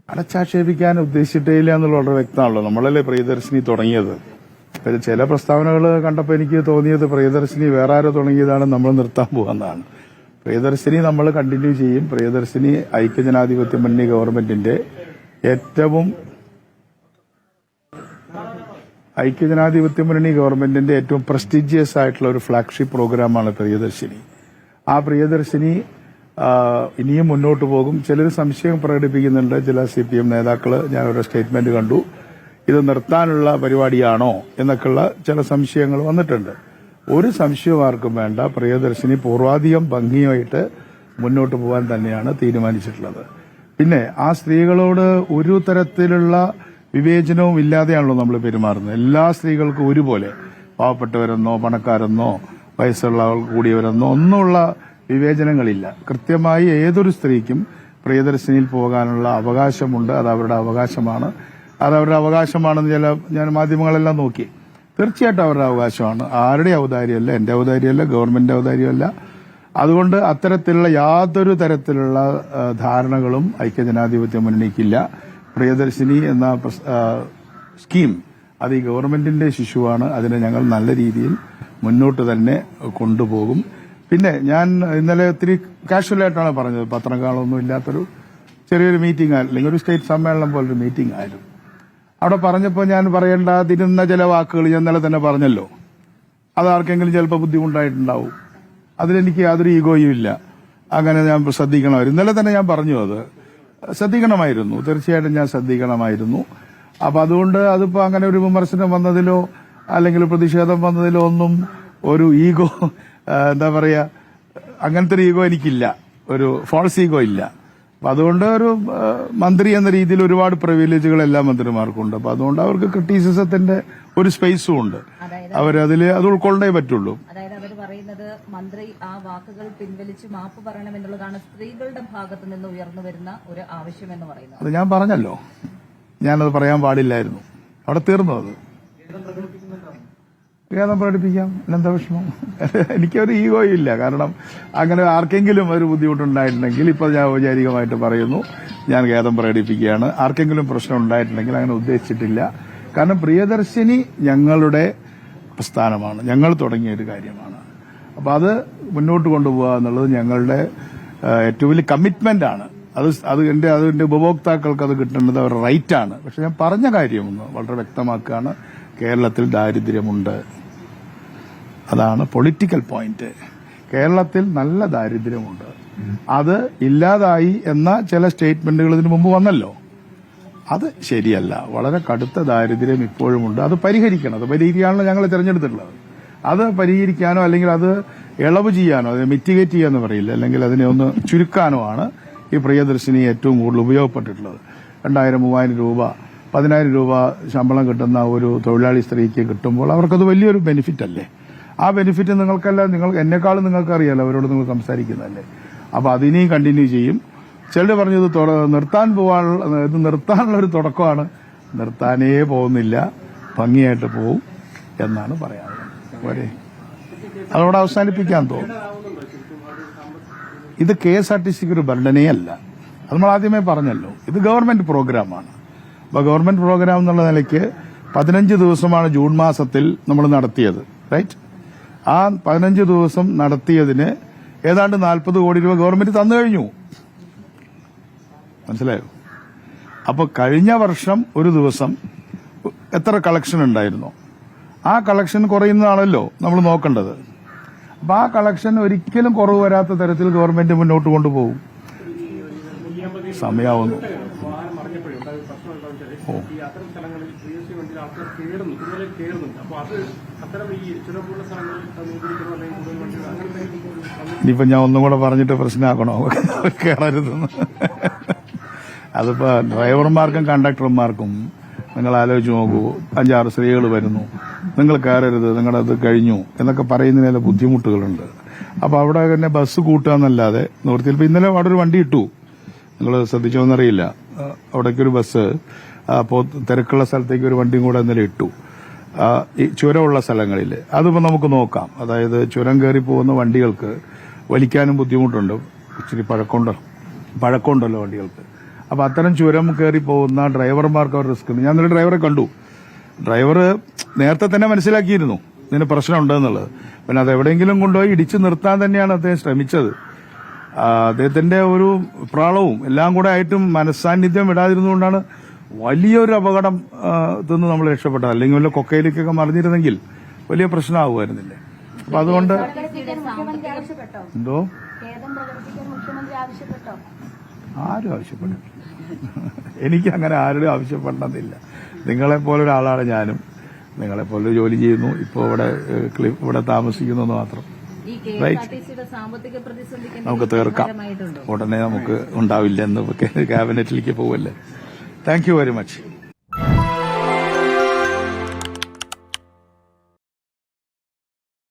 അടച്ചാക്ഷേപിക്കാൻ ഉദ്ദേശിച്ചിട്ടേയില്ല എന്നുള്ള വളരെ വ്യക്തമാണല്ലോ. നമ്മളല്ലേ പ്രിയദർശിനി തുടങ്ങിയത്. ചില പ്രസ്താവനകൾ കണ്ടപ്പോൾ എനിക്ക് തോന്നിയത് പ്രിയദർശിനി വേറെ ആരോ തുടങ്ങിയതാണ്, നമ്മൾ നിർത്താൻ പോകാന്നാണ്. പ്രിയദർശിനി നമ്മൾ കണ്ടിന്യൂ ചെയ്യും. പ്രിയദർശിനി ഐക്യജനാധിപത്യ മുന്നണി ഗവൺമെന്റിന്റെ ഏറ്റവും പ്രസ്റ്റീജിയസ് ആയിട്ടുള്ള ഒരു ഫ്ളാഗ്ഷിപ്പ് പ്രോഗ്രാമാണ് പ്രിയദർശിനി. ആ പ്രിയദർശിനി ഇനിയും മുന്നോട്ട് പോകും. ചിലർ സംശയം പ്രകടിപ്പിക്കുന്നുണ്ട്, ചില CPM നേതാക്കൾ. ഞാൻ ഒരു സ്റ്റേറ്റ്മെന്റ് കണ്ടു, ഇത് നിർത്താനുള്ള പരിപാടിയാണോ എന്നൊക്കെയുള്ള ചില സംശയങ്ങൾ വന്നിട്ടുണ്ട്. ഒരു സംശയവും ആർക്കും വേണ്ട. പ്രിയദർശിനി പൂർവാധികം ഭംഗിയായിട്ട് മുന്നോട്ട് പോകാൻ തന്നെയാണ് തീരുമാനിച്ചിട്ടുള്ളത്. പിന്നെ ആ സ്ത്രീകളോട് ഒരു തരത്തിലുള്ള വിവേചനവും ഇല്ലാതെയാണല്ലോ നമ്മൾ പെരുമാറുന്നത്. എല്ലാ സ്ത്രീകൾക്കും ഒരുപോലെ, പാവപ്പെട്ടവരെന്നോ പണക്കാരെന്നോ വയസ്സുള്ള കൂടിയവരെന്നോ ഒന്നുമുള്ള വിവേചനങ്ങളില്ല. കൃത്യമായി ഏതൊരു സ്ത്രീക്കും പ്രിയദർശിനിയിൽ പോകാനുള്ള അവകാശമുണ്ട്. അത് അവരുടെ അവകാശമാണെന്ന് ഞാൻ മാധ്യമങ്ങളെല്ലാം നോക്കി. തീർച്ചയായിട്ടും അവരുടെ അവകാശമാണ്. ആരുടെ ഔദാര്യമല്ല, എന്റെ ഔദാര്യമല്ല, ഗവൺമെന്റിന്റെ ഔദാര്യമല്ല. അതുകൊണ്ട് അത്തരത്തിലുള്ള യാതൊരു തരത്തിലുള്ള ധാരണകളും ഐക്യജനാധിപത്യ മുന്നണിക്കില്ല. പ്രിയദർശിനി എന്ന സ്കീം അത് ഈ ഗവൺമെന്റിന്റെ ശിശുവാണ്. അതിനെ ഞങ്ങൾ നല്ല രീതിയിൽ മുന്നോട്ട് തന്നെ കൊണ്ടുപോകും. പിന്നെ ഞാൻ ഇന്നലെ ഒത്തിരി കാഷ്വലായിട്ടാണ് പറഞ്ഞത്. പത്രങ്ങളൊന്നും ഇല്ലാത്തൊരു ചെറിയൊരു മീറ്റിംഗ് അല്ലെങ്കിൽ ഒരു സ്റ്റേറ്റ് സമ്മേളനം പോലൊരു മീറ്റിംഗ് ആയിരുന്നു. അവിടെ പറഞ്ഞപ്പോൾ ഞാൻ പറയേണ്ടാതിരുന്ന ചില വാക്കുകൾ ഞാൻ ഇന്നലെ തന്നെ പറഞ്ഞല്ലോ. അത് ആർക്കെങ്കിലും ചിലപ്പോൾ ബുദ്ധിമുട്ടായിട്ടുണ്ടാവും. അതിലെനിക്ക് യാതൊരു ഈഗോയും ഇല്ല. അങ്ങനെ ഞാൻ ശ്രദ്ധിക്കണമായിരുന്നു. ഇന്നലെ തന്നെ ഞാൻ പറഞ്ഞു, അത് ശ്രദ്ധിക്കണമായിരുന്നു. തീർച്ചയായിട്ടും ഞാൻ ശ്രദ്ധിക്കണമായിരുന്നു. അപ്പൊ അതുകൊണ്ട് അതിപ്പോ അങ്ങനെ ഒരു വിമർശനം വന്നതിലോ അല്ലെങ്കിൽ പ്രതിഷേധം വന്നതിലോ ഒന്നും ഒരു ഈഗോ, എന്താ പറയാ, അങ്ങനത്തെ ഒരു ഈഗോ എനിക്കില്ല. ഒരു ഫോൾസ് ഈഗോ ഇല്ല. അപ്പൊ അതുകൊണ്ട് ഒരു മന്ത്രി എന്ന രീതിയിൽ ഒരുപാട് പ്രിവിലേജുകൾ എല്ലാ മന്ത്രിമാർക്കുണ്ട്. അപ്പൊ അതുകൊണ്ട് അവർക്ക് ക്രിറ്റിസിസത്തിന്റെ ഒരു സ്പേസും ഉണ്ട്. അത് ഉൾക്കൊള്ളേ പറ്റുള്ളൂ. പറയുന്നത് മന്ത്രി ആ വാക്കുകൾ പിൻവലിച്ച് മാപ്പ് പറയണമെന്നുള്ളതാണ് സ്ത്രീകളുടെ ഭാഗത്ത് നിന്ന് ഉയർന്നു വരുന്ന ഒരു ആവശ്യം എന്ന് പറയുന്നത്. അത് ഞാൻ പറഞ്ഞല്ലോ, ഞാനത് പറയാൻ പാടില്ലായിരുന്നു. അവിടെ തീർന്നു. അത് ഖേദം പ്രകടിപ്പിക്കാം. എന്താ വിഷമം? എനിക്കൊരു ഈഗോ ഇല്ല. കാരണം അങ്ങനെ ആർക്കെങ്കിലും ഒരു ബുദ്ധിമുട്ടുണ്ടായിട്ടുണ്ടെങ്കിൽ ഇപ്പോൾ ഞാൻ ഔപചാരികമായിട്ട് പറയുന്നു, ഞാൻ ഖേദം പ്രകടിപ്പിക്കുകയാണ്. ആർക്കെങ്കിലും പ്രശ്നം ഉണ്ടായിട്ടുണ്ടെങ്കിൽ അങ്ങനെ ഉദ്ദേശിച്ചിട്ടില്ല. കാരണം പ്രിയദർശിനി ഞങ്ങളുടെ പ്രസ്ഥാനമാണ്, ഞങ്ങൾ തുടങ്ങിയ ഒരു കാര്യമാണ്. അപ്പൊ അത് മുന്നോട്ട് കൊണ്ടുപോകുക എന്നുള്ളത് ഞങ്ങളുടെ ഏറ്റവും വലിയ കമ്മിറ്റ്മെന്റ് ആണ്. അതിന്റെ ഉപഭോക്താക്കൾക്ക് അത് കിട്ടേണ്ടത് അവരുടെ റൈറ്റാണ്. പക്ഷെ ഞാൻ പറഞ്ഞ കാര്യമൊന്ന് വളരെ വ്യക്തമാക്കുകയാണ്, കേരളത്തിൽ ദാരിദ്ര്യമുണ്ട്. അതാണ് പൊളിറ്റിക്കൽ പോയിന്റ്. കേരളത്തിൽ നല്ല ദാരിദ്ര്യമുണ്ട്. അത് ഇല്ലാതായി എന്ന ചില സ്റ്റേറ്റ്മെന്റുകൾ ഇതിനു മുമ്പ് വന്നല്ലോ. അത് ശരിയല്ല. വളരെ കടുത്ത ദാരിദ്ര്യം ഇപ്പോഴുമുണ്ട്. അത് പരിഹരിക്കണം. അത് പരിഹരിക്കാണല്ലോ ഞങ്ങൾ തിരഞ്ഞെടുത്തിട്ടുള്ളത്. അത് പരിഹരിക്കാനോ അല്ലെങ്കിൽ അത് ഇളവ് ചെയ്യാനോ, അത് മിറ്റിഗേറ്റ് ചെയ്യാന്ന് പറയില്ല, അല്ലെങ്കിൽ അതിനെ ഒന്ന് ചുരുക്കാനോ ആണ് ഈ പ്രിയദർശിനി ഏറ്റവും കൂടുതൽ ഉപയോഗപ്പെട്ടിട്ടുള്ളത്. 2000, 3000 രൂപ, 10,000 രൂപ ശമ്പളം കിട്ടുന്ന ഒരു തൊഴിലാളി സ്ത്രീക്ക് കിട്ടുമ്പോൾ അവർക്കത് വലിയൊരു ബെനിഫിറ്റ് അല്ലേ? ആ ബെനിഫിറ്റ് നിങ്ങൾക്കല്ല, എന്നെക്കാളും നിങ്ങൾക്കറിയാലോ, അവരോട് നിങ്ങൾ സംസാരിക്കുന്നതല്ലേ. അപ്പൊ അതിനെയും കണ്ടിന്യൂ ചെയ്യും. ചിലർ പറഞ്ഞത് നിർത്താനുള്ള ഒരു തുടക്കമാണ്. നിർത്താനേ പോകുന്നില്ല, ഭംഗിയായിട്ട് പോവും എന്നാണ് പറയാനുള്ളത്. അതോടെ അവസാനിപ്പിക്കാൻ തോന്നും. ഇത് KSRTCക്ക് ഒരു ബർഡനേ അല്ല. അത് നമ്മൾ ആദ്യമേ പറഞ്ഞല്ലോ. ഇത് ഗവൺമെന്റ് പ്രോഗ്രാമാണ്. അപ്പൊ ഗവൺമെന്റ് പ്രോഗ്രാം എന്നുള്ള നിലയ്ക്ക് 15 ദിവസമാണ് ജൂൺ മാസത്തിൽ നമ്മൾ നടത്തിയത്, റൈറ്റ്? ആ 15 ദിവസം നടത്തിയതിന് ഏതാണ്ട് 40 കോടി രൂപ ഗവൺമെന്റ് തന്നു കഴിഞ്ഞു. മനസ്സിലായോ? അപ്പൊ കഴിഞ്ഞ വർഷം ഒരു ദിവസം എത്ര കളക്ഷൻ ഉണ്ടായിരുന്നോ ആ കളക്ഷൻ കുറയുന്നതാണല്ലോ നമ്മൾ നോക്കേണ്ടത്. അപ്പൊ ആ കളക്ഷൻ ഒരിക്കലും കുറവ് വരാത്ത തരത്തിൽ ഗവൺമെന്റ് മുന്നോട്ട് കൊണ്ടുപോകും. സമയാവുന്നു. ഇനിയിപ്പോ ഞാൻ ഒന്നും കൂടെ പറഞ്ഞിട്ട് പ്രശ്നമാക്കണോ? കയറരുതെന്ന്. അതിപ്പോ ഡ്രൈവർമാർക്കും കണ്ടക്ടർമാർക്കും നിങ്ങൾ ആലോചിച്ച് നോക്കൂ. 5-6 സ്ത്രീകൾ വരുന്നു, നിങ്ങൾ കയറരുത്, നിങ്ങളത് കഴിഞ്ഞു എന്നൊക്കെ പറയുന്നതിന് ബുദ്ധിമുട്ടുകളുണ്ട്. അപ്പൊ അവിടെ തന്നെ ബസ് കൂട്ടുക എന്നല്ലാതെ നിവൃത്തിയിൽ. ഇപ്പൊ ഇന്നലെ അവിടെ ഒരു വണ്ടി ഇട്ടു, നിങ്ങൾ ശ്രദ്ധിച്ചോന്നറിയില്ല. അവിടേക്കൊരു ബസ്, തിരക്കുള്ള സ്ഥലത്തേക്ക് ഒരു വണ്ടിയും കൂടെ ഇന്നലെ ഇട്ടു. ഈ ചുരമുള്ള സ്ഥലങ്ങളിൽ അതിപ്പോ നമുക്ക് നോക്കാം. അതായത് ചുരം കയറി പോകുന്ന വണ്ടികൾക്ക് വലിക്കാനും ബുദ്ധിമുട്ടുണ്ട്. ഇച്ചിരി പഴക്കമുണ്ടല്ലോ വണ്ടികൾക്ക്. അപ്പൊ അത്തരം ചുരം കയറി പോകുന്ന ഡ്രൈവർമാർക്ക് അവർ റിസ്ക് ഉണ്ട്. ഞാൻ ഇന്നലെ ഡ്രൈവറെ കണ്ടു. ഡ്രൈവർ നേരത്തെ തന്നെ മനസ്സിലാക്കിയിരുന്നു ഇതിന് പ്രശ്നമുണ്ടെന്നുള്ളത്. പിന്നെ അത് എവിടെയെങ്കിലും കൊണ്ടുപോയി ഇടിച്ചു നിർത്താൻ തന്നെയാണ് അദ്ദേഹം ശ്രമിച്ചത്. അദ്ദേഹത്തിന്റെ ഒരു പ്രാളവും എല്ലാം കൂടെ ആയിട്ടും മനസ്സാന്നിധ്യം വിടാതിരുന്നുകൊണ്ടാണ് വലിയൊരു അപകടം നിന്ന് നമ്മൾ രക്ഷപ്പെട്ടത്. അല്ലെങ്കിൽ വല്ല കൊക്കയിലേക്കൊക്കെ മറിഞ്ഞിരുന്നെങ്കിൽ വലിയ പ്രശ്നമാകുമായിരുന്നില്ലേ. അപ്പൊ അതുകൊണ്ട് എന്തോ ആരും ആവശ്യപ്പെട്ടു. എനിക്ക് അങ്ങനെ ആരും ആവശ്യപ്പെടണമെന്നില്ല. നിങ്ങളെപ്പോലെ ഒരാളാണ് ഞാനും. നിങ്ങളെപ്പോലെ ജോലി ചെയ്യുന്നു, ഇപ്പോൾ ഇവിടെ താമസിക്കുന്നു എന്ന് മാത്രം. നമുക്ക് തീർക്കാം. ഉടനെ നമുക്ക് ഉണ്ടാവില്ല എന്ന് ക്യാബിനറ്റിലേക്ക് പോവല്ലേ. Thank you very much.